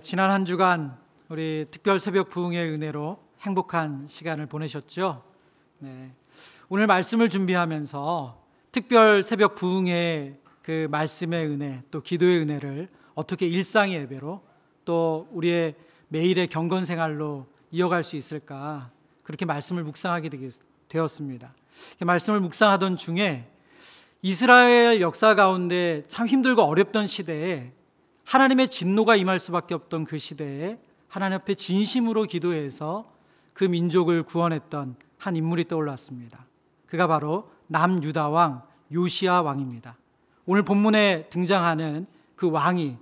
지난 한 주간 우리 특별 새벽 부흥의 은혜로 행복한 시간을 보내셨죠? 오늘 말씀을 준비하면서 특별 새벽 부흥의 그 말씀의 은혜, 또 기도의 은혜를 어떻게 일상의 예배로 또 우리의 매일의 경건 생활로 이어갈 수 있을까, 그렇게 말씀을 묵상하게 되었습니다. 말씀을 묵상하던 중에 이스라엘 역사 가운데 참 힘들고 어렵던 시대에, 하나님의 진노가 임할 수밖에 없던 그 시대에 하나님 앞에 진심으로 기도해서 그 민족을 구원했던 한 인물이 떠올랐습니다. 그가 바로 남유다 왕 요시야 왕입니다. 오늘 본문에 등장하는 그 왕이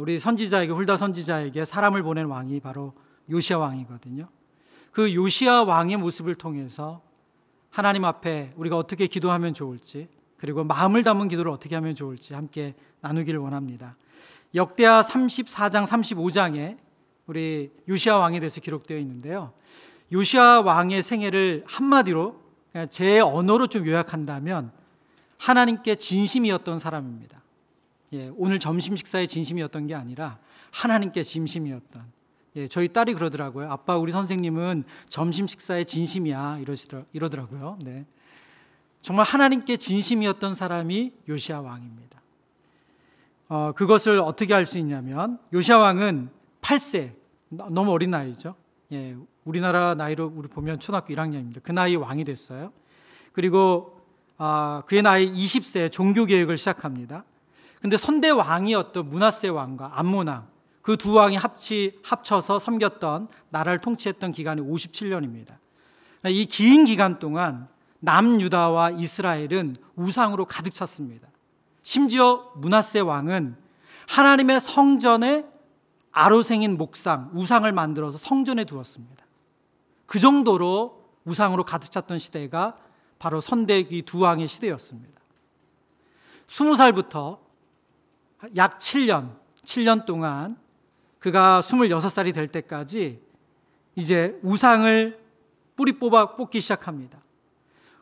우리 선지자에게, 훌다 선지자에게 사람을 보낸 왕이 바로 요시야 왕이거든요. 그 요시야 왕의 모습을 통해서 하나님 앞에 우리가 어떻게 기도하면 좋을지, 그리고 마음을 담은 기도를 어떻게 하면 좋을지 함께 나누기를 원합니다. 역대하 34장 35장에 우리 요시야 왕에 대해서 기록되어 있는데요, 요시야 왕의 생애를 한마디로 제 언어로 좀 요약한다면 하나님께 진심이었던 사람입니다. 오늘 점심 식사의 진심이었던 게 아니라 하나님께 진심이었던, 저희 딸이 그러더라고요. 아빠, 우리 선생님은 점심 식사의 진심이야, 이러더라고요. 정말 하나님께 진심이었던 사람이 요시야 왕입니다. 그것을 어떻게 알 수 있냐면, 요시야 왕은 8세, 너무 어린 나이죠. 우리나라 나이로 우리 보면 초등학교 1학년입니다. 그 나이에 왕이 됐어요. 그리고 그의 나이 20세에 종교개혁을 시작합니다. 근데 선대 왕이었던 므낫세 왕과 암몬 왕, 그 두 왕이 합쳐서 섬겼던, 나라를 통치했던 기간이 57년입니다. 이 긴 기간 동안 남유다와 이스라엘은 우상으로 가득 찼습니다. 심지어 므낫세 왕은 하나님의 성전에 아로생인 목상, 우상을 만들어서 성전에 두었습니다. 그 정도로 우상으로 가득 찼던 시대가 바로 선대기 두 왕의 시대였습니다. 20살부터 약 7년 동안, 그가 26살이 될 때까지 이제 우상을 뿌리 뽑기 시작합니다.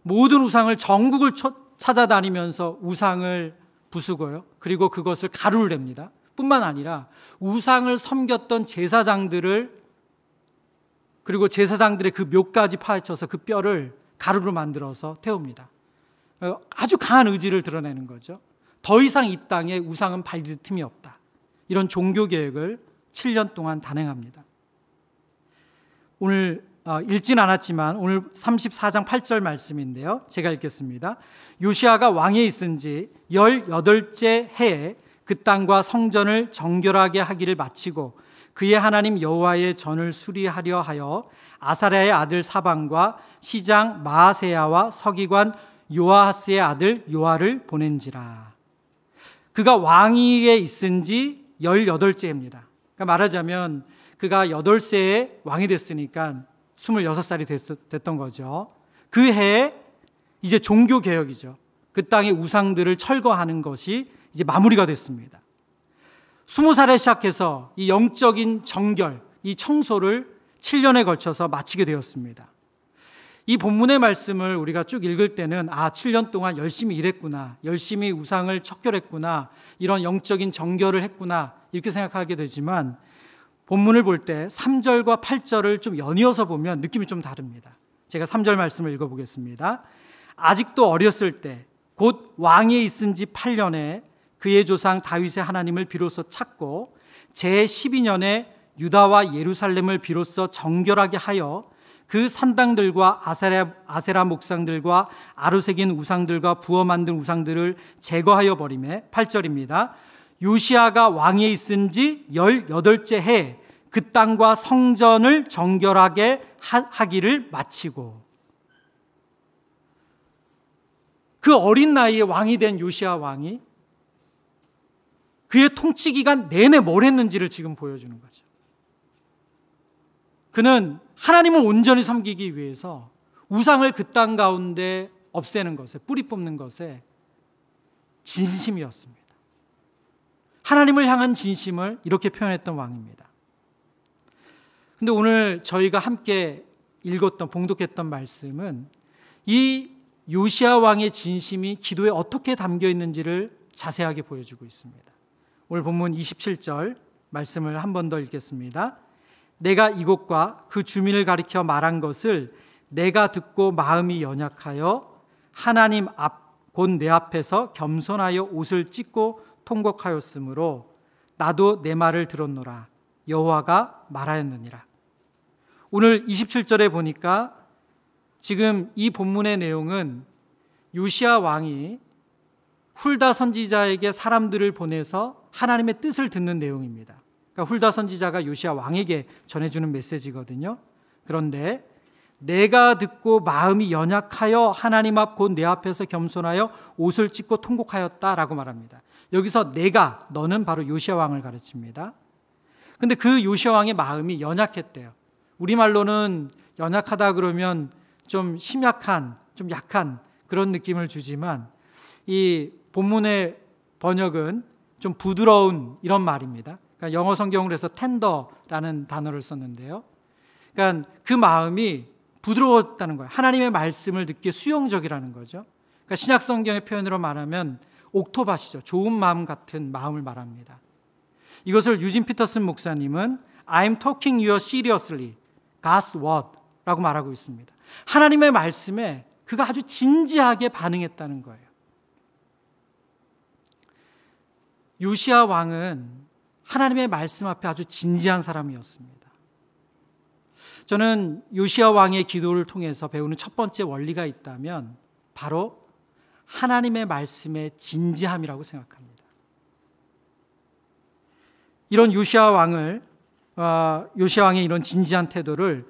모든 우상을, 전국을 찾아다니면서 우상을 부수고요, 그리고 그것을 가루를 냅니다. 뿐만 아니라 우상을 섬겼던 제사장들을, 그리고 제사장들의 그 묘까지 파헤쳐서 그 뼈를 가루로 만들어서 태웁니다. 아주 강한 의지를 드러내는 거죠. 더 이상 이 땅에 우상은 발질 틈이 없다, 이런 종교개혁을 7년 동안 단행합니다. 오늘 읽진 않았지만 오늘 34장 8절 말씀인데요, 제가 읽겠습니다. 요시야가 왕에 있은 지 18째 해에 그 땅과 성전을 정결하게 하기를 마치고 그의 하나님 여호와의 전을 수리하려 하여 아사랴의 아들 사방과 시장 마아세야와 서기관 요아하스의 아들 요아를 보낸지라. 그가 왕위에 있은 지 18째입니다. 그러니까 말하자면 그가 8세에 왕이 됐으니까 26살이 됐던 거죠. 그 해에 이제 종교개혁이죠. 그 땅의 우상들을 철거하는 것이 이제 마무리가 됐습니다. 20살에 시작해서 이 영적인 정결, 이 청소를 7년에 걸쳐서 마치게 되었습니다. 이 본문의 말씀을 우리가 쭉 읽을 때는 7년 동안 열심히 일했구나, 열심히 우상을 척결했구나, 이런 영적인 정결을 했구나, 이렇게 생각하게 되지만 본문을 볼 때 3절과 8절을 좀 연이어서 보면 느낌이 좀 다릅니다. 제가 3절 말씀을 읽어보겠습니다. 아직도 어렸을 때, 곧 왕위에 있은 지 8년에 그의 조상 다윗의 하나님을 비로소 찾고 제12년에 유다와 예루살렘을 비로소 정결하게 하여 그 산당들과 아세라 목상들과 아로새긴 우상들과 부어 만든 우상들을 제거하여 버리매. 8절입니다. 요시야가 왕위에 있은 지 18째 해에 그 땅과 성전을 정결하게 하기를 마치고. 그 어린 나이에 왕이 된 요시야 왕이 그의 통치 기간 내내 뭘 했는지를 지금 보여주는 거죠. 그는 하나님을 온전히 섬기기 위해서 우상을 그 땅 가운데 없애는 것에, 뿌리 뽑는 것에 진심이었습니다. 하나님을 향한 진심을 이렇게 표현했던 왕입니다. 근데 오늘 저희가 함께 읽었던, 봉독했던 말씀은 이 요시야 왕의 진심이 기도에 어떻게 담겨 있는지를 자세하게 보여주고 있습니다. 오늘 본문 27절 말씀을 한 번 더 읽겠습니다. 내가 이곳과 그 주민을 가리켜 말한 것을 내가 듣고 마음이 연약하여 하나님 앞 곧 내 앞에서 겸손하여 옷을 찢고 통곡하였으므로 나도 내 말을 들었노라. 여호와가 말하였느니라. 오늘 27절에 보니까 지금 이 본문의 내용은 요시야 왕이 훌다 선지자에게 사람들을 보내서 하나님의 뜻을 듣는 내용입니다. 그러니까 훌다 선지자가 요시야 왕에게 전해주는 메시지거든요. 그런데 내가 듣고 마음이 연약하여 하나님 앞 곧 내 앞에서 겸손하여 옷을 찢고 통곡하였다라고 말합니다. 여기서 내가, 너는 바로 요시야 왕을 가르칩니다. 근데 그 요시야 왕의 마음이 연약했대요. 우리말로는 연약하다 그러면 좀 심약한, 좀 약한 그런 느낌을 주지만 이 본문의 번역은 좀 부드러운 이런 말입니다. 그러니까 영어 성경으로 해서 텐더라는 단어를 썼는데요. 그러니까 그 마음이 부드러웠다는 거예요. 하나님의 말씀을 듣기에 수용적이라는 거죠. 그러니까 신약 성경의 표현으로 말하면 옥토밭이죠. 좋은 마음 같은 마음을 말합니다. 이것을 유진 피터슨 목사님은 I'm talking you seriously, God's word 라고 말하고 있습니다. 하나님의 말씀에 그가 아주 진지하게 반응했다는 거예요. 요시야 왕은 하나님의 말씀 앞에 아주 진지한 사람이었습니다. 저는 요시야 왕의 기도를 통해서 배우는 첫 번째 원리가 있다면 바로 하나님의 말씀의 진지함이라고 생각합니다. 이런 요시야 왕의 이런 진지한 태도를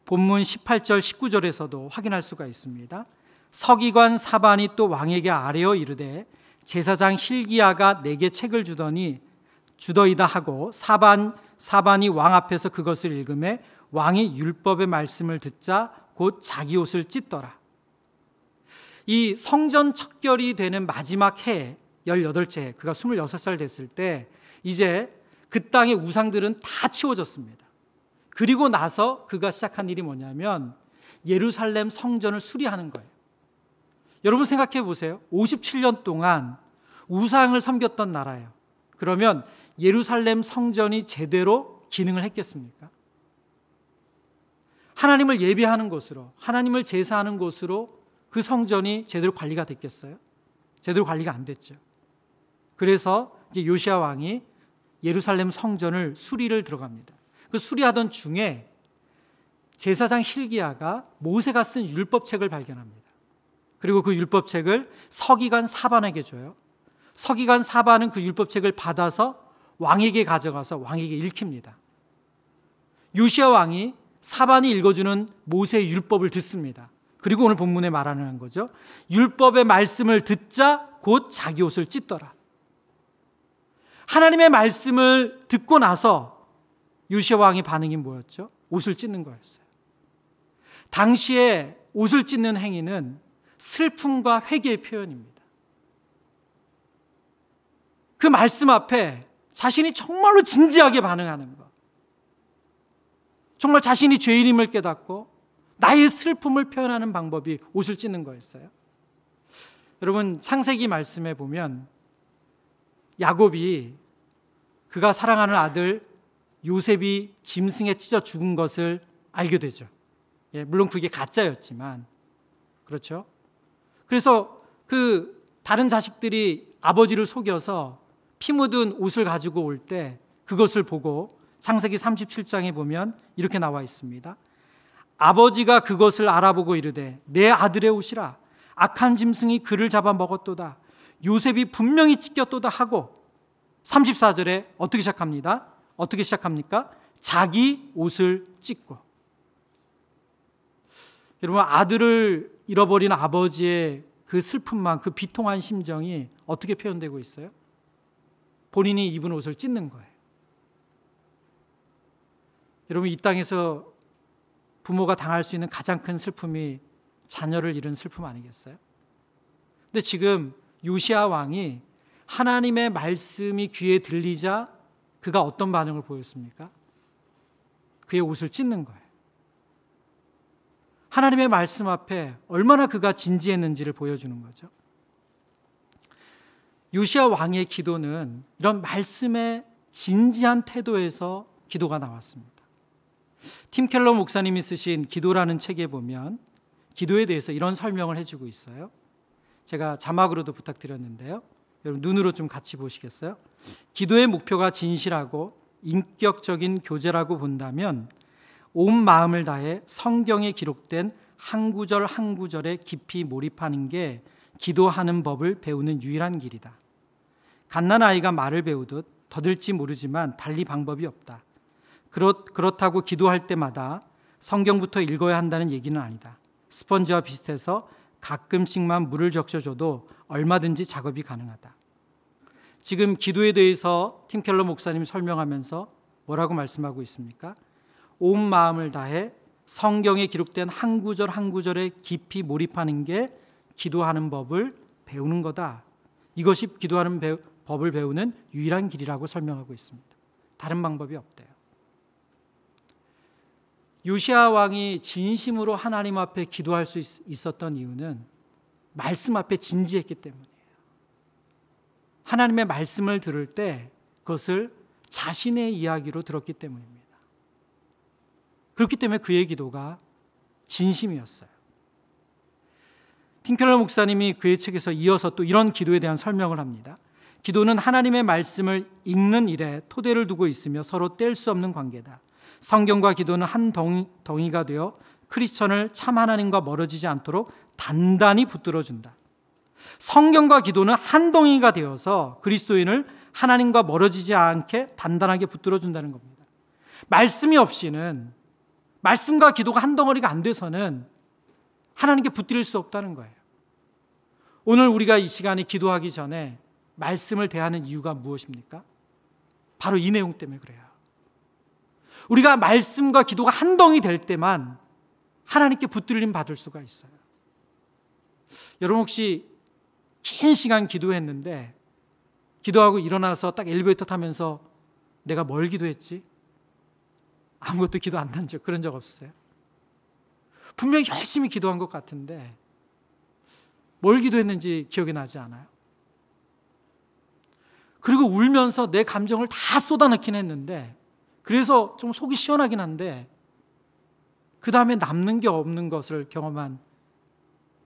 본문 18절 19절에서도 확인할 수가 있습니다. 서기관 사반이 또 왕에게 아뢰어 이르되 제사장 hil기야가 내게 책을 주더이다 하고 사반이 왕 앞에서 그것을 읽음에 왕이 율법의 말씀을 듣자 곧 자기 옷을 찢더라. 이 성전 척결이 되는 마지막 해 18째 해, 그가 26살 됐을 때 이제 그 땅의 우상들은 다 치워졌습니다. 그리고 나서 그가 시작한 일이 뭐냐면 예루살렘 성전을 수리하는 거예요. 여러분 생각해 보세요. 57년 동안 우상을 섬겼던 나라예요. 그러면 예루살렘 성전이 제대로 기능을 했겠습니까? 하나님을 예배하는 곳으로, 하나님을 제사하는 곳으로 그 성전이 제대로 관리가 됐겠어요? 제대로 관리가 안 됐죠. 그래서 이제 요시야 왕이 예루살렘 성전을 수리를 들어갑니다. 그 수리하던 중에 제사장 hil기야가 모세가 쓴 율법책을 발견합니다. 그리고 그 율법책을 서기관 사반에게 줘요. 서기관 사반은 그 율법책을 받아서 왕에게 가져가서 왕에게 읽힙니다. 요시야 왕이 사반이 읽어주는 모세의 율법을 듣습니다. 그리고 오늘 본문에 말하는 거죠. 율법의 말씀을 듣자 곧 자기 옷을 찢더라. 하나님의 말씀을 듣고 나서 요시야 왕의 반응이 뭐였죠? 옷을 찢는 거였어요. 당시에 옷을 찢는 행위는 슬픔과 회개의 표현입니다. 그 말씀 앞에 자신이 정말로 진지하게 반응하는 것. 정말 자신이 죄인임을 깨닫고 나의 슬픔을 표현하는 방법이 옷을 찢는 거였어요. 여러분 창세기 말씀에 보면 야곱이 그가 사랑하는 아들 요셉이 짐승에 찢어 죽은 것을 알게 되죠. 물론 그게 가짜였지만 그렇죠. 그래서 그 다른 자식들이 아버지를 속여서 피 묻은 옷을 가지고 올 때 그것을 보고 창세기 37장에 보면 이렇게 나와 있습니다. 아버지가 그것을 알아보고 이르되 내 아들의 옷이라 악한 짐승이 그를 잡아 먹었도다. 요셉이 분명히 찢겼도다 하고 34절에 어떻게 시작합니다? 어떻게 시작합니까? 자기 옷을 찢고. 여러분 아들을 잃어버린 아버지의 그 슬픔만, 그 비통한 심정이 어떻게 표현되고 있어요? 본인이 입은 옷을 찢는 거예요. 여러분 이 땅에서 부모가 당할 수 있는 가장 큰 슬픔이 자녀를 잃은 슬픔 아니겠어요? 근데 지금 요시야 왕이 하나님의 말씀이 귀에 들리자 그가 어떤 반응을 보였습니까? 그의 옷을 찢는 거예요. 하나님의 말씀 앞에 얼마나 그가 진지했는지를 보여주는 거죠. 요시야 왕의 기도는 이런 말씀에 진지한 태도에서 기도가 나왔습니다. 팀 켈러 목사님이 쓰신 기도라는 책에 보면 기도에 대해서 이런 설명을 해주고 있어요. 제가 자막으로도 부탁드렸는데요. 여러분 눈으로 좀 같이 보시겠어요? 기도의 목표가 진실하고 인격적인 교제라고 본다면 온 마음을 다해 성경에 기록된 한 구절 한 구절에 깊이 몰입하는 게 기도하는 법을 배우는 유일한 길이다. 갓난아이가 말을 배우듯 더듬을지 모르지만 달리 방법이 없다. 그렇다고 기도할 때마다 성경부터 읽어야 한다는 얘기는 아니다. 스펀지와 비슷해서 가끔씩만 물을 적셔줘도 얼마든지 작업이 가능하다. 지금 기도에 대해서 팀 켈러 목사님이 설명하면서 뭐라고 말씀하고 있습니까? 온 마음을 다해 성경에 기록된 한 구절 한 구절에 깊이 몰입하는 게 기도하는 법을 배우는 거다. 이것이 기도하는 법을 배우는 유일한 길이라고 설명하고 있습니다. 다른 방법이 없대요. 요시야 왕이 진심으로 하나님 앞에 기도할 수 있었던 이유는 말씀 앞에 진지했기 때문이에요. 하나님의 말씀을 들을 때 그것을 자신의 이야기로 들었기 때문입니다. 그렇기 때문에 그의 기도가 진심이었어요. 팀 켈러 목사님이 그의 책에서 이어서 또 이런 기도에 대한 설명을 합니다. 기도는 하나님의 말씀을 읽는 일에 토대를 두고 있으며 서로 뗄 수 없는 관계다. 성경과 기도는 한 덩이가 되어 크리스천을 참 하나님과 멀어지지 않도록 단단히 붙들어준다. 성경과 기도는 한 덩이가 되어서 그리스도인을 하나님과 멀어지지 않게 단단하게 붙들어준다는 겁니다. 말씀이 없이는, 말씀과 기도가 한 덩어리가 안 돼서는 하나님께 붙들릴 수 없다는 거예요. 오늘 우리가 이 시간에 기도하기 전에 말씀을 대하는 이유가 무엇입니까? 바로 이 내용 때문에 그래요. 우리가 말씀과 기도가 한 덩이 될 때만 하나님께 붙들림 받을 수가 있어요. 여러분 혹시 긴 시간 기도했는데 기도하고 일어나서 딱 엘리베이터 타면서 내가 뭘 기도했지? 아무것도 기도 안 한 적, 그런 적 없어요? 분명히 열심히 기도한 것 같은데 뭘 기도했는지 기억이 나지 않아요? 그리고 울면서 내 감정을 다 쏟아넣긴 했는데 그래서 좀 속이 시원하긴 한데 그 다음에 남는 게 없는 것을 경험한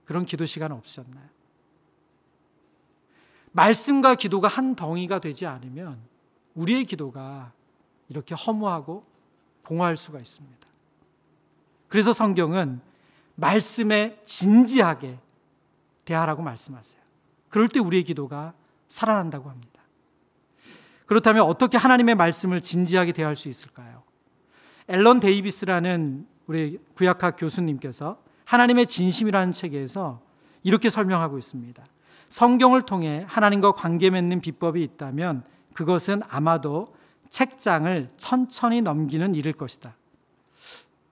그런 기도 시간 없으셨나요? 말씀과 기도가 한 덩이가 되지 않으면 우리의 기도가 이렇게 허무하고 공허할 수가 있습니다. 그래서 성경은 말씀에 진지하게 대하라고 말씀하세요. 그럴 때 우리의 기도가 살아난다고 합니다. 그렇다면 어떻게 하나님의 말씀을 진지하게 대할 수 있을까요? 앨런 데이비스라는 우리 구약학 교수님께서 하나님의 진심이라는 책에서 이렇게 설명하고 있습니다. 성경을 통해 하나님과 관계 맺는 비법이 있다면 그것은 아마도 책장을 천천히 넘기는 일일 것이다.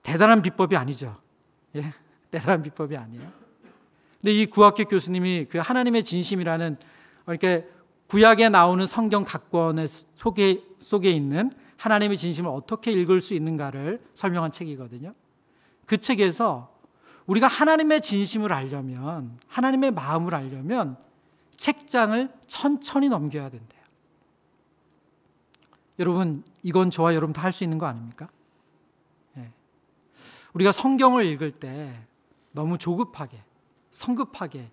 대단한 비법이 아니죠. 예, 대단한 비법이 아니에요. 근데 이 구약학 교수님이 그 하나님의 진심이라는, 그러니까 구약에 나오는 성경 각권의 속에 있는 하나님의 진심을 어떻게 읽을 수 있는가를 설명한 책이거든요. 그 책에서 우리가 하나님의 진심을 알려면, 하나님의 마음을 알려면 책장을 천천히 넘겨야 된대요. 여러분, 이건 저와 여러분 다 할 수 있는 거 아닙니까? 예. 우리가 성경을 읽을 때 너무 조급하게, 성급하게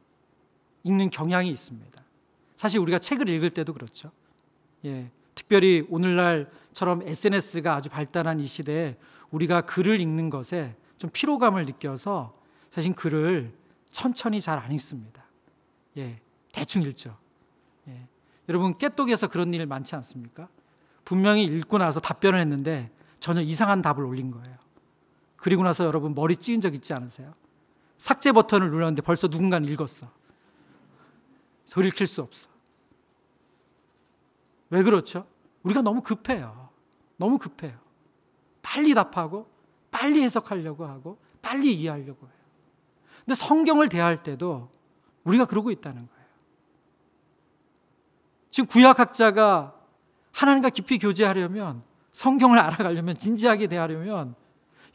읽는 경향이 있습니다. 사실 우리가 책을 읽을 때도 그렇죠. 예. 특별히 오늘날처럼 SNS가 아주 발달한 이 시대에 우리가 글을 읽는 것에 좀 피로감을 느껴서 사실 글을 천천히 잘 안 읽습니다. 예. 대충 읽죠. 예. 여러분 깨똑에서 그런 일 많지 않습니까? 분명히 읽고 나서 답변을 했는데 전혀 이상한 답을 올린 거예요. 그리고 나서 여러분 머리 찌은 적 있지 않으세요? 삭제 버튼을 눌렀는데 벌써 누군가는 읽었어. 소리를 킬 수 없어. 왜 그렇죠? 우리가 너무 급해요. 너무 급해요. 빨리 답하고 빨리 해석하려고 하고 빨리 이해하려고 해요. 근데 성경을 대할 때도 우리가 그러고 있다는 거예요. 지금 구약학자가 하나님과 깊이 교제하려면, 성경을 알아가려면, 진지하게 대하려면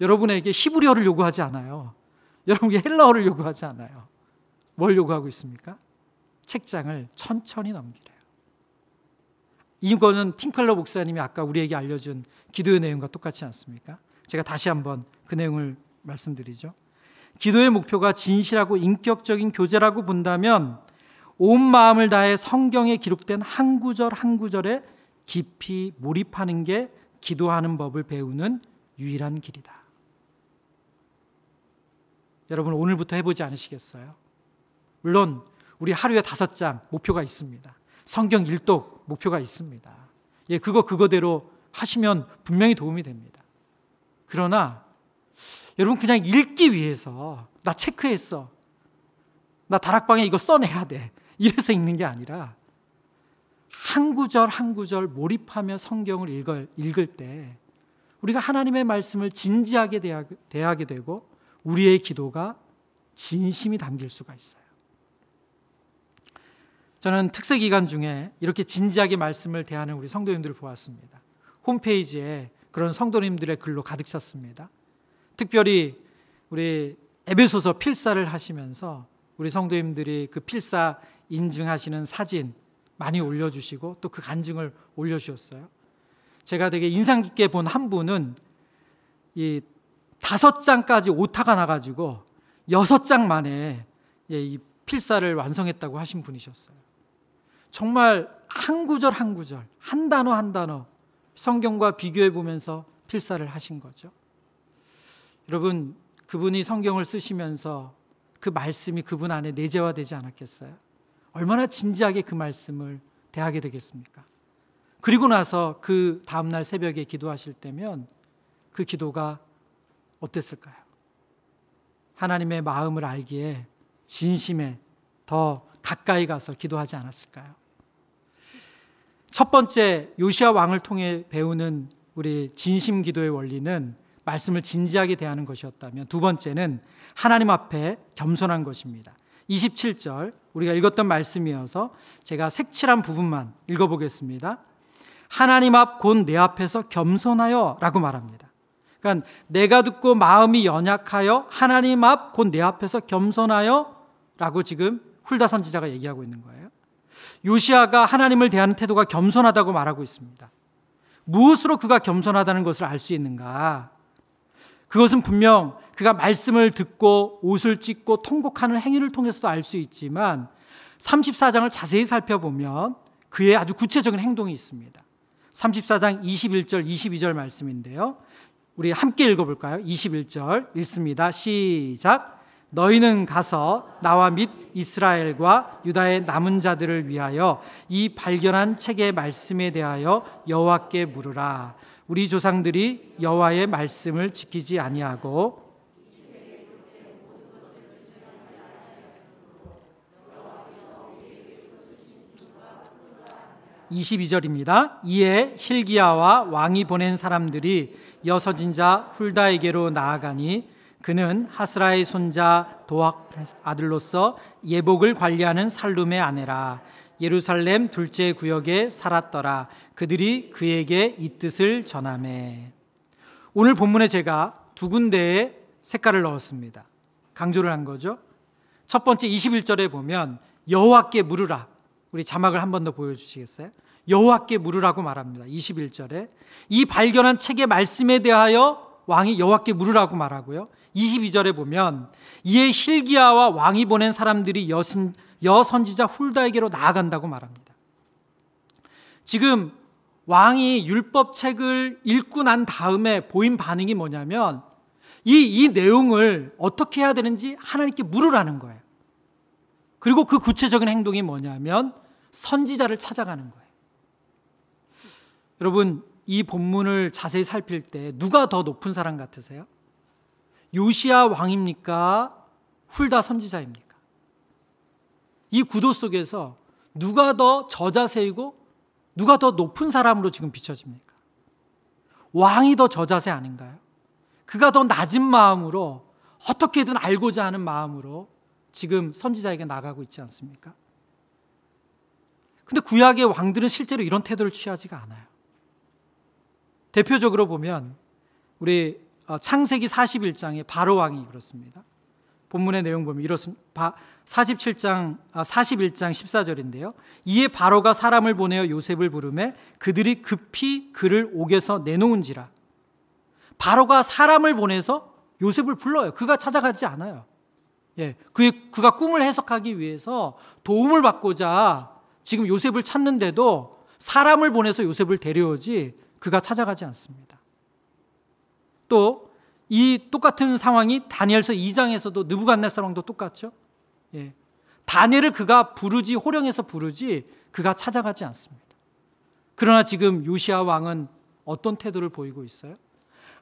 여러분에게 히브리어를 요구하지 않아요. 여러분에게 헬라어를 요구하지 않아요. 뭘 요구하고 있습니까? 책장을 천천히 넘기래요. 이거는 팀켈러 목사님이 아까 우리에게 알려준 기도의 내용과 똑같지 않습니까? 제가 다시 한번 그 내용을 말씀드리죠. 기도의 목표가 진실하고 인격적인 교제라고 본다면 온 마음을 다해 성경에 기록된 한 구절 한 구절에 깊이 몰입하는 게 기도하는 법을 배우는 유일한 길이다. 여러분, 오늘부터 해보지 않으시겠어요? 물론 우리 하루에 5장 목표가 있습니다. 성경 일독 목표가 있습니다. 예, 그거대로 하시면 분명히 도움이 됩니다. 그러나 여러분, 그냥 읽기 위해서 나 체크했어, 나 다락방에 이거 써내야 돼, 이래서 읽는 게 아니라 한 구절 한 구절 몰입하며 성경을 읽을 때 우리가 하나님의 말씀을 진지하게 대하게 되고 우리의 기도가 진심이 담길 수가 있어요. 저는 특세 기간 중에 이렇게 진지하게 말씀을 대하는 우리 성도님들을 보았습니다. 홈페이지에 그런 성도님들의 글로 가득 찼습니다. 특별히 우리 에베소서 필사를 하시면서 우리 성도님들이 그 필사 인증하시는 사진 많이 올려주시고 또 그 간증을 올려주셨어요. 제가 되게 인상 깊게 본 한 분은 이 5장까지 오타가 나가지고 6장 만에 이 필사를 완성했다고 하신 분이셨어요. 정말 한 구절 한 구절, 한 단어 한 단어 성경과 비교해 보면서 필사를 하신 거죠. 여러분, 그분이 성경을 쓰시면서 그 말씀이 그분 안에 내재화되지 않았겠어요? 얼마나 진지하게 그 말씀을 대하게 되겠습니까? 그리고 나서 그 다음날 새벽에 기도하실 때면 그 기도가 어땠을까요? 하나님의 마음을 알기에 진심에 더 가까이 가서 기도하지 않았을까요? 첫 번째, 요시야 왕을 통해 배우는 우리 진심 기도의 원리는 말씀을 진지하게 대하는 것이었다면, 두 번째는 하나님 앞에 겸손한 것입니다. 27절 우리가 읽었던 말씀이어서 제가 색칠한 부분만 읽어보겠습니다. 하나님 앞 곧 내 앞에서 겸손하여 라고 말합니다. 그러니까 내가 듣고 마음이 연약하여 하나님 앞 곧 내 앞에서 겸손하여 라고 지금 훌다 선지자가 얘기하고 있는 거예요. 요시야가 하나님을 대하는 태도가 겸손하다고 말하고 있습니다. 무엇으로 그가 겸손하다는 것을 알 수 있는가? 그것은 분명 그가 말씀을 듣고 옷을 찢고 통곡하는 행위를 통해서도 알 수 있지만 34장을 자세히 살펴보면 그의 아주 구체적인 행동이 있습니다. 34장 21절 22절 말씀인데요, 우리 함께 읽어볼까요? 21절 읽습니다. 시작. 너희는 가서 나와 및 이스라엘과 유다의 남은 자들을 위하여 이 발견한 책의 말씀에 대하여 여호와께 물으라. 우리 조상들이 여호와의 말씀을 지키지 아니하고 22절입니다. 이에 hil기야와 왕이 보낸 사람들이 여서진자 훌다에게로 나아가니 그는 하스라의 손자 도학 아들로서 예복을 관리하는 살룸의 아내라. 예루살렘 둘째 구역에 살았더라. 그들이 그에게 이 뜻을 전하매. 오늘 본문에 제가 두 군데에 색깔을 넣었습니다. 강조를 한 거죠. 첫 번째 21절에 보면 여호와께 물으라. 우리 자막을 한 번 더 보여주시겠어요? 여호와께 물으라고 말합니다. 21절에 이 발견한 책의 말씀에 대하여 왕이 여호와께 물으라고 말하고요. 22절에 보면 이에 hil기야와 왕이 보낸 사람들이 여선지자 훌다에게로 나아간다고 말합니다. 지금 왕이 율법책을 읽고 난 다음에 보인 반응이 뭐냐면 이 내용을 어떻게 해야 되는지 하나님께 물으라는 거예요. 그리고 그 구체적인 행동이 뭐냐면 선지자를 찾아가는 거예요. 여러분, 이 본문을 자세히 살필 때 누가 더 높은 사람 같으세요? 요시야 왕입니까? 훌다 선지자입니까? 이 구도 속에서 누가 더 저자세이고 누가 더 높은 사람으로 지금 비춰집니까? 왕이 더 저자세 아닌가요? 그가 더 낮은 마음으로 어떻게든 알고자 하는 마음으로 지금 선지자에게 나가고 있지 않습니까? 근데 구약의 왕들은 실제로 이런 태도를 취하지가 않아요. 대표적으로 보면 우리 창세기 41장에 바로 왕이 그렇습니다. 본문의 내용 보면 이렇습니다. 41장 14절인데요. 이에 바로가 사람을 보내어 요셉을 부르매 그들이 급히 그를 옥에서 내놓은지라. 바로가 사람을 보내서 요셉을 불러요. 그가 찾아가지 않아요. 그가 꿈을 해석하기 위해서 도움을 받고자 지금 요셉을 찾는데도 사람을 보내서 요셉을 데려오지 그가 찾아가지 않습니다. 또 이 똑같은 상황이 다니엘서 2장에서도 느부갓네살 왕도 똑같죠. 다니엘을 그가 부르지, 호령해서 부르지 그가 찾아가지 않습니다. 그러나 지금 요시야 왕은 어떤 태도를 보이고 있어요?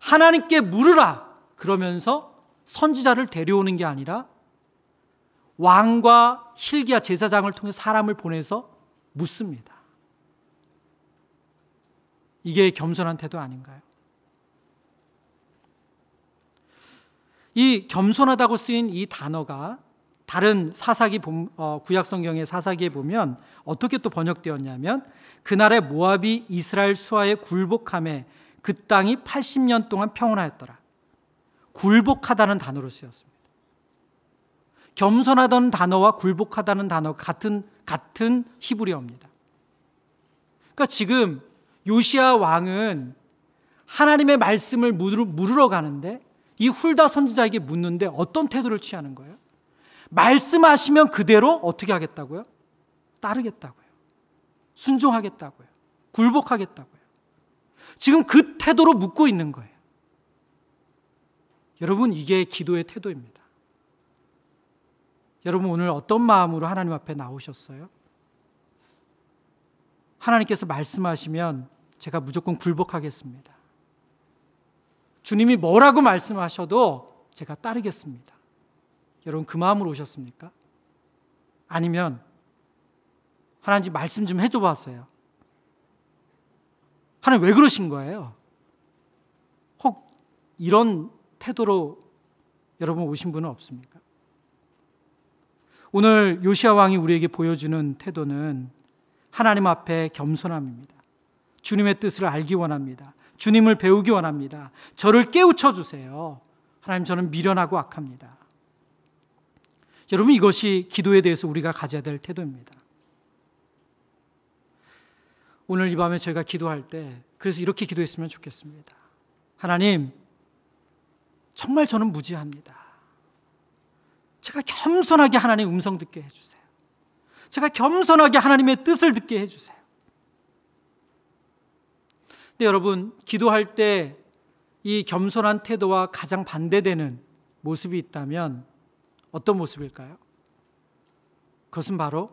하나님께 물으라 그러면서 선지자를 데려오는 게 아니라 왕과 hil기야 제사장을 통해 사람을 보내서 묻습니다. 이게 겸손한 태도 아닌가요? 이 겸손하다고 쓰인 이 단어가 다른 사사기 구약 성경의 사사기에 보면 어떻게 또 번역되었냐면 그날에 모압이 이스라엘 수하에 굴복함에 그 땅이 80년 동안 평온하였더라. 굴복하다는 단어로 쓰였습니다. 겸손하다는 단어와 굴복하다는 단어가 같은 히브리어입니다. 그러니까 지금 요시야 왕은 하나님의 말씀을 물으러 가는데 이 훌다 선지자에게 묻는데 어떤 태도를 취하는 거예요? 말씀하시면 그대로 어떻게 하겠다고요? 따르겠다고요. 순종하겠다고요. 굴복하겠다고요. 지금 그 태도로 묻고 있는 거예요. 여러분, 이게 기도의 태도입니다. 여러분, 오늘 어떤 마음으로 하나님 앞에 나오셨어요? 하나님께서 말씀하시면 제가 무조건 굴복하겠습니다. 주님이 뭐라고 말씀하셔도 제가 따르겠습니다. 여러분, 그 마음으로 오셨습니까? 아니면 하나님 말씀 좀 해줘 봤어요. 하나님 왜 그러신 거예요? 혹 이런 태도로 여러분 오신 분은 없습니까? 오늘 요시야 왕이 우리에게 보여주는 태도는 하나님 앞에 겸손함입니다. 주님의 뜻을 알기 원합니다. 주님을 배우기 원합니다. 저를 깨우쳐 주세요. 하나님, 저는 미련하고 악합니다. 여러분, 이것이 기도에 대해서 우리가 가져야 될 태도입니다. 오늘 이 밤에 저희가 기도할 때 그래서 이렇게 기도했으면 좋겠습니다. 하나님, 정말 저는 무지합니다. 제가 겸손하게 하나님의 음성 듣게 해주세요. 제가 겸손하게 하나님의 뜻을 듣게 해주세요. 근데 여러분, 기도할 때 이 겸손한 태도와 가장 반대되는 모습이 있다면 어떤 모습일까요? 그것은 바로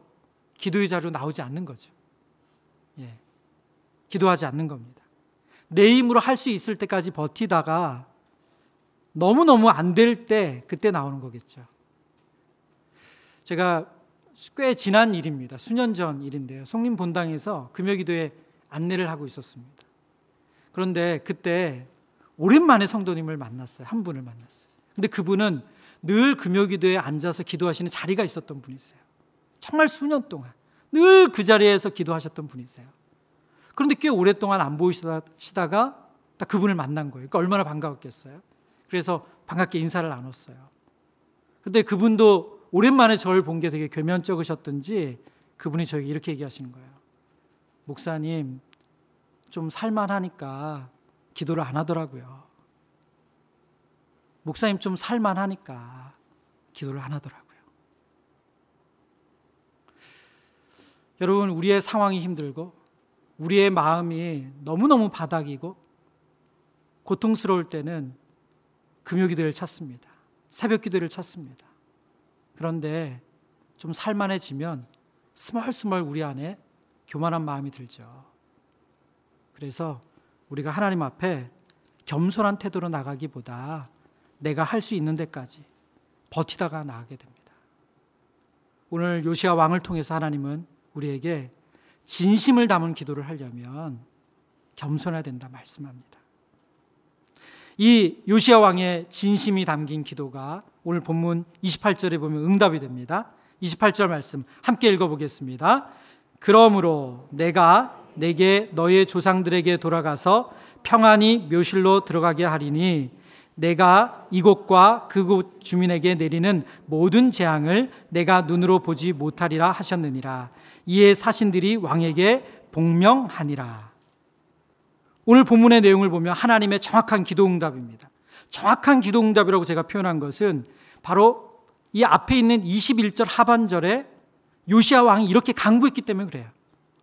기도의 자리로 나오지 않는 거죠. 기도하지 않는 겁니다. 내 힘으로 할 수 있을 때까지 버티다가 너무너무 안 될 때 그때 나오는 거겠죠. 제가 꽤 지난 일입니다. 수년 전 일인데요. 송림 본당에서 금요기도에 안내를 하고 있었습니다. 그런데 그때 오랜만에 성도님을 만났어요. 한 분을 만났어요. 근데 그분은 늘 금요기도에 앉아서 기도하시는 자리가 있었던 분이세요. 정말 수년 동안 늘 그 자리에서 기도하셨던 분이세요. 그런데 꽤 오랫동안 안 보이시다가 딱 그분을 만난 거예요. 그러니까 얼마나 반가웠겠어요. 그래서 반갑게 인사를 나눴어요. 그런데 그분도 오랜만에 저를 본 게 되게 괴면쩍으셨던지 그분이 저에게 이렇게 얘기하시는 거예요. 목사님, 좀 살만하니까 기도를 안 하더라고요. 목사님, 좀 살만하니까 기도를 안 하더라고요. 여러분, 우리의 상황이 힘들고 우리의 마음이 너무너무 바닥이고 고통스러울 때는 금요기도를 찾습니다. 새벽기도를 찾습니다. 그런데 좀 살만해지면 스멀스멀 우리 안에 교만한 마음이 들죠. 그래서 우리가 하나님 앞에 겸손한 태도로 나가기보다 내가 할 수 있는 데까지 버티다가 나가게 됩니다. 오늘 요시야 왕을 통해서 하나님은 우리에게 진심을 담은 기도를 하려면 겸손해야 된다 말씀합니다. 이 요시야 왕의 진심이 담긴 기도가 오늘 본문 28절에 보면 응답이 됩니다. 28절 말씀 함께 읽어보겠습니다. 그러므로 내가 내게 너의 조상들에게 돌아가서 평안히 묘실로 들어가게 하리니 내가 이곳과 그곳 주민에게 내리는 모든 재앙을 내가 눈으로 보지 못하리라 하셨느니라. 이에 사신들이 왕에게 복명하니라. 오늘 본문의 내용을 보면 하나님의 정확한 기도응답입니다. 정확한 기도응답이라고 제가 표현한 것은 바로 이 앞에 있는 21절 하반절에 요시야 왕이 이렇게 간구했기 때문에 그래요.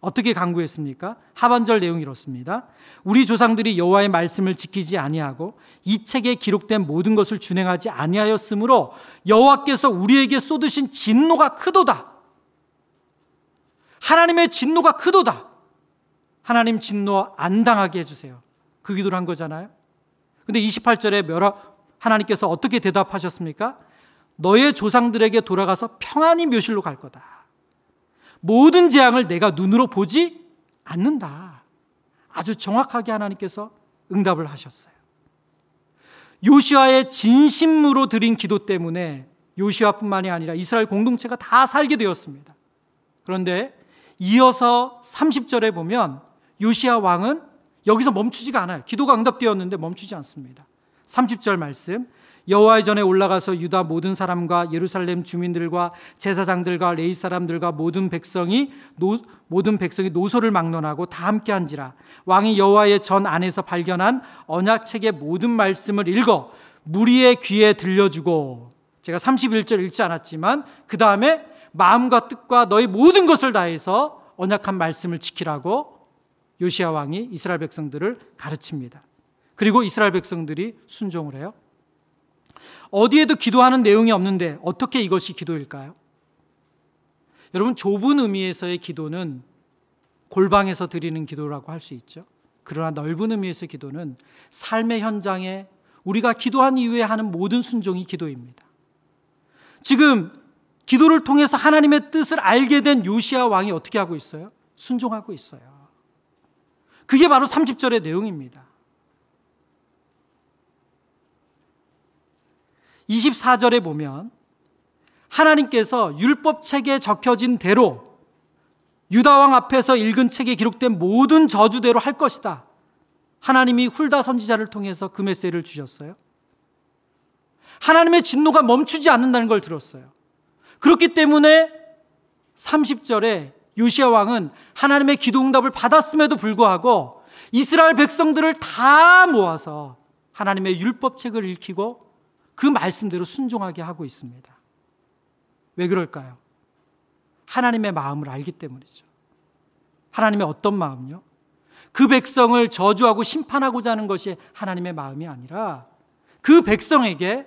어떻게 간구했습니까? 하반절 내용이 이렇습니다. 우리 조상들이 여호와의 말씀을 지키지 아니하고 이 책에 기록된 모든 것을 준행하지 아니하였으므로 여호와께서 우리에게 쏟으신 진노가 크도다. 하나님의 진노가 크도다. 하나님 진노 안 당하게 해주세요. 그 기도를 한 거잖아요. 근데 28절에 하나님께서 어떻게 대답하셨습니까? 너의 조상들에게 돌아가서 평안히 묘실로 갈 거다. 모든 재앙을 내가 눈으로 보지 않는다. 아주 정확하게 하나님께서 응답을 하셨어요. 요시아의 진심으로 드린 기도 때문에 요시아뿐만이 아니라 이스라엘 공동체가 다 살게 되었습니다. 그런데 이어서 30절에 보면 요시아 왕은 여기서 멈추지가 않아요. 기도가 응답되었는데 멈추지 않습니다. 30절 말씀, 여호와의 전에 올라가서 유다 모든 사람과 예루살렘 주민들과 제사장들과 레위 사람들과 모든 백성이 노소를 막론하고 다 함께한지라. 왕이 여호와의 전 안에서 발견한 언약책의 모든 말씀을 읽어 무리의 귀에 들려주고, 제가 31절 읽지 않았지만 그 다음에 마음과 뜻과 너의 모든 것을 다해서 언약한 말씀을 지키라고 요시야 왕이 이스라엘 백성들을 가르칩니다. 그리고 이스라엘 백성들이 순종을 해요. 어디에도 기도하는 내용이 없는데 어떻게 이것이 기도일까요? 여러분, 좁은 의미에서의 기도는 골방에서 드리는 기도라고 할 수 있죠. 그러나 넓은 의미에서의 기도는 삶의 현장에 우리가 기도한 이후에 하는 모든 순종이 기도입니다. 지금 기도를 통해서 하나님의 뜻을 알게 된 요시야 왕이 어떻게 하고 있어요? 순종하고 있어요. 그게 바로 30절의 내용입니다. 24절에 보면 하나님께서 율법책에 적혀진 대로 유다왕 앞에서 읽은 책에 기록된 모든 저주대로 할 것이다. 하나님이 훌다 선지자를 통해서 그 메시지를 주셨어요. 하나님의 진노가 멈추지 않는다는 걸 들었어요. 그렇기 때문에 30절에 요시야 왕은 하나님의 기도 응답을 받았음에도 불구하고 이스라엘 백성들을 다 모아서 하나님의 율법책을 읽히고 그 말씀대로 순종하게 하고 있습니다. 왜 그럴까요? 하나님의 마음을 알기 때문이죠. 하나님의 어떤 마음요? 그 백성을 저주하고 심판하고자 하는 것이 하나님의 마음이 아니라 그 백성에게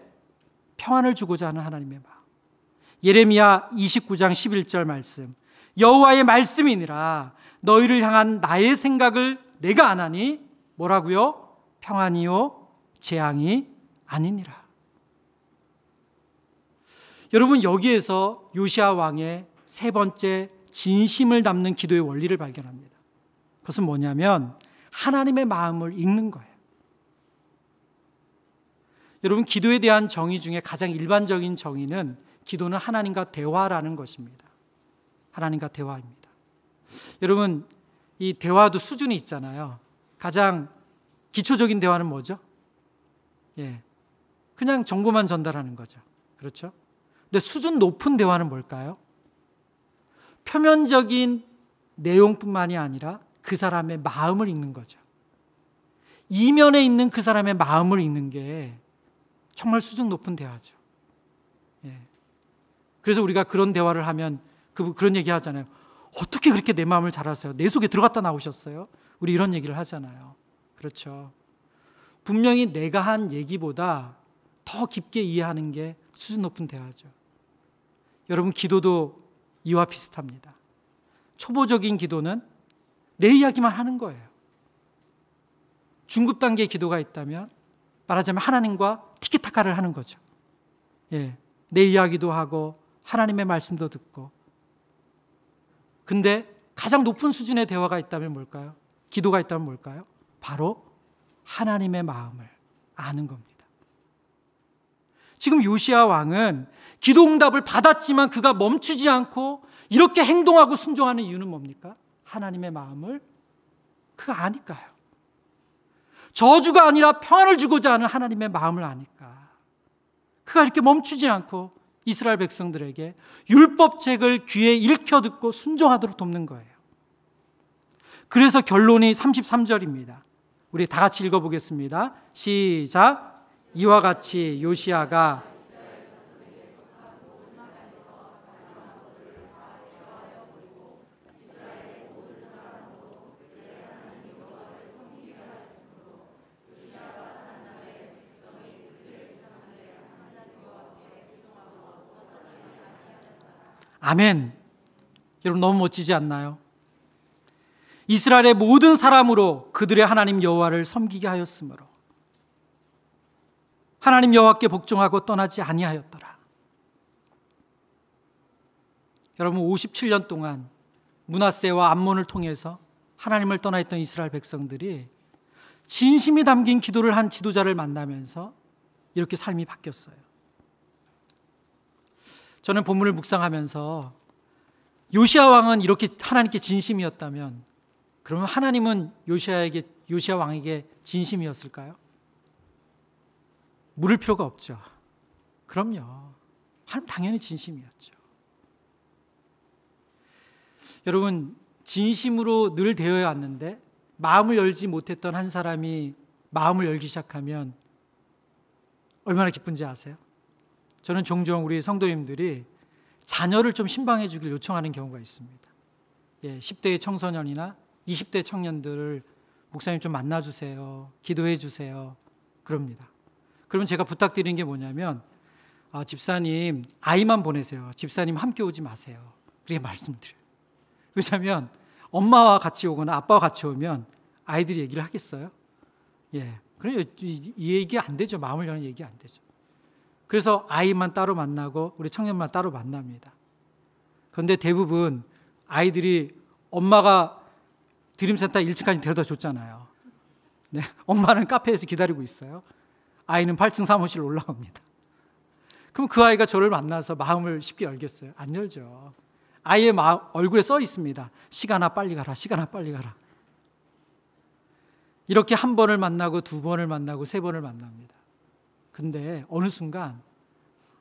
평안을 주고자 하는 하나님의 마음. 예레미야 29장 11절 말씀, 여호와의 말씀이니라 너희를 향한 나의 생각을 내가 아나니 뭐라고요? 평안이요 재앙이 아니니라. 여러분, 여기에서 요시야 왕의 세 번째 진심을 담는 기도의 원리를 발견합니다. 그것은 뭐냐면 하나님의 마음을 읽는 거예요. 여러분, 기도에 대한 정의 중에 가장 일반적인 정의는 기도는 하나님과 대화라는 것입니다. 하나님과 대화입니다. 여러분, 이 대화도 수준이 있잖아요. 가장 기초적인 대화는 뭐죠? 그냥 정보만 전달하는 거죠. 그렇죠? 근데 수준 높은 대화는 뭘까요? 표면적인 내용뿐만이 아니라 그 사람의 마음을 읽는 거죠. 이면에 있는 그 사람의 마음을 읽는 게 정말 수준 높은 대화죠. 그래서 우리가 그런 대화를 하면 그런 얘기 하잖아요. 어떻게 그렇게 내 마음을 잘 아세요? 내 속에 들어갔다 나오셨어요? 우리 이런 얘기를 하잖아요. 그렇죠. 분명히 내가 한 얘기보다 더 깊게 이해하는 게 수준 높은 대화죠. 여러분, 기도도 이와 비슷합니다. 초보적인 기도는 내 이야기만 하는 거예요. 중급 단계의 기도가 있다면 말하자면 하나님과 티키타카를 하는 거죠. 내 이야기도 하고 하나님의 말씀도 듣고. 근데 가장 높은 수준의 대화가 있다면 뭘까요? 기도가 있다면 뭘까요? 바로 하나님의 마음을 아는 겁니다. 지금 요시야 왕은 기도 응답을 받았지만 그가 멈추지 않고 이렇게 행동하고 순종하는 이유는 뭡니까? 하나님의 마음을 그가 아니까요. 저주가 아니라 평안을 주고자 하는 하나님의 마음을 아니까 그가 이렇게 멈추지 않고 이스라엘 백성들에게 율법책을 귀에 읽혀 듣고 순종하도록 돕는 거예요. 그래서 결론이 33절입니다. 우리 다 같이 읽어보겠습니다. 시작. 이와 같이 요시야가 아멘. 여러분 너무 멋지지 않나요? 이스라엘의 모든 사람으로 그들의 하나님 여호와를 섬기게 하였으므로 하나님 여호와께 복종하고 떠나지 아니하였더라. 여러분 57년 동안 므낫세와 암몬을 통해서 하나님을 떠나 있던 이스라엘 백성들이 진심이 담긴 기도를 한 지도자를 만나면서 이렇게 삶이 바뀌었어요. 저는 본문을 묵상하면서 요시야 왕은 이렇게 하나님께 진심이었다면 그러면 하나님은 요시야 왕에게 진심이었을까요? 물을 필요가 없죠. 그럼요. 하나님 당연히 진심이었죠. 여러분 진심으로 늘 되어야 왔는데 마음을 열지 못했던 한 사람이 마음을 열기 시작하면 얼마나 기쁜지 아세요? 저는 종종 우리 성도님들이 자녀를 좀 신방해 주길 요청하는 경우가 있습니다. 10대의 청소년이나 20대 청년들을 목사님 좀 만나주세요. 기도해 주세요. 그럽니다. 그러면 제가 부탁드리는 게 뭐냐면 집사님 아이만 보내세요. 집사님 함께 오지 마세요. 그렇게 말씀드려요. 왜냐하면 엄마와 같이 오거나 아빠와 같이 오면 아이들이 얘기를 하겠어요? 그래 이 얘기 안 되죠. 마음을 여는 얘기 안 되죠. 그래서 아이만 따로 만나고 우리 청년만 따로 만납니다. 그런데 대부분 아이들이 엄마가 드림센터 1층까지 데려다 줬잖아요. 엄마는 카페에서 기다리고 있어요. 아이는 8층 사무실 올라옵니다. 그럼 그 아이가 저를 만나서 마음을 쉽게 열겠어요? 안 열죠. 아이의 얼굴에 써 있습니다. 시간아 빨리 가라. 시간아 빨리 가라. 이렇게 한 번을 만나고 두 번을 만나고 세 번을 만납니다. 근데 어느 순간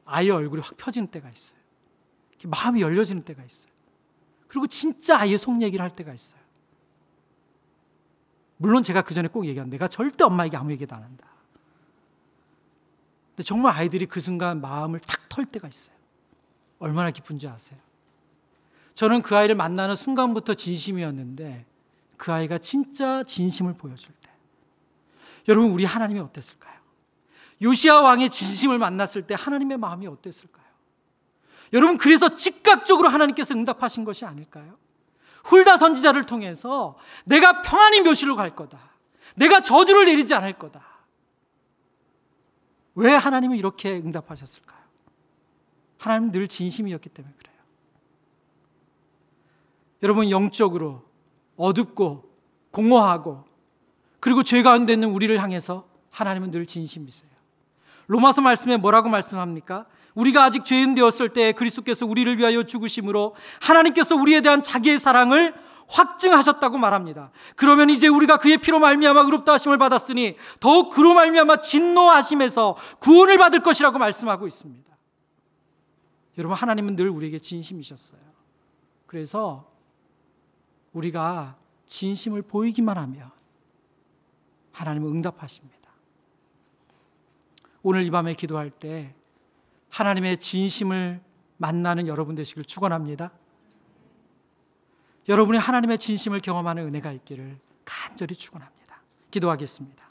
아이의 얼굴이 확 펴지는 때가 있어요. 마음이 열려지는 때가 있어요. 그리고 진짜 아이의 속 얘기를 할 때가 있어요. 물론 제가 그 전에 꼭 얘기한 내가 절대 엄마에게 아무 얘기도 안 한다. 근데 정말 아이들이 그 순간 마음을 탁 털 때가 있어요. 얼마나 기쁜지 아세요? 저는 그 아이를 만나는 순간부터 진심이었는데 그 아이가 진짜 진심을 보여줄 때 여러분 우리 하나님이 어땠을까요? 요시야 왕의 진심을 만났을 때 하나님의 마음이 어땠을까요? 여러분 그래서 즉각적으로 하나님께서 응답하신 것이 아닐까요? 훌다 선지자를 통해서 내가 평안히 묘실로 갈 거다. 내가 저주를 내리지 않을 거다. 왜 하나님은 이렇게 응답하셨을까요? 하나님은 늘 진심이었기 때문에 그래요. 여러분 영적으로 어둡고 공허하고 그리고 죄 가운데 있는 우리를 향해서 하나님은 늘 진심이세요. 로마서 말씀에 뭐라고 말씀합니까? 우리가 아직 죄인 되었을 때 그리스도께서 우리를 위하여 죽으심으로 하나님께서 우리에 대한 자기의 사랑을 확증하셨다고 말합니다. 그러면 이제 우리가 그의 피로 말미암아 의롭다 하심을 받았으니 더욱 그로 말미암아 진노하심에서 구원을 받을 것이라고 말씀하고 있습니다. 여러분 하나님은 늘 우리에게 진심이셨어요. 그래서 우리가 진심을 보이기만 하면 하나님은 응답하십니다. 오늘 이 밤에 기도할 때 하나님의 진심을 만나는 여러분 되시길 축원합니다. 여러분이 하나님의 진심을 경험하는 은혜가 있기를 간절히 축원합니다. 기도하겠습니다.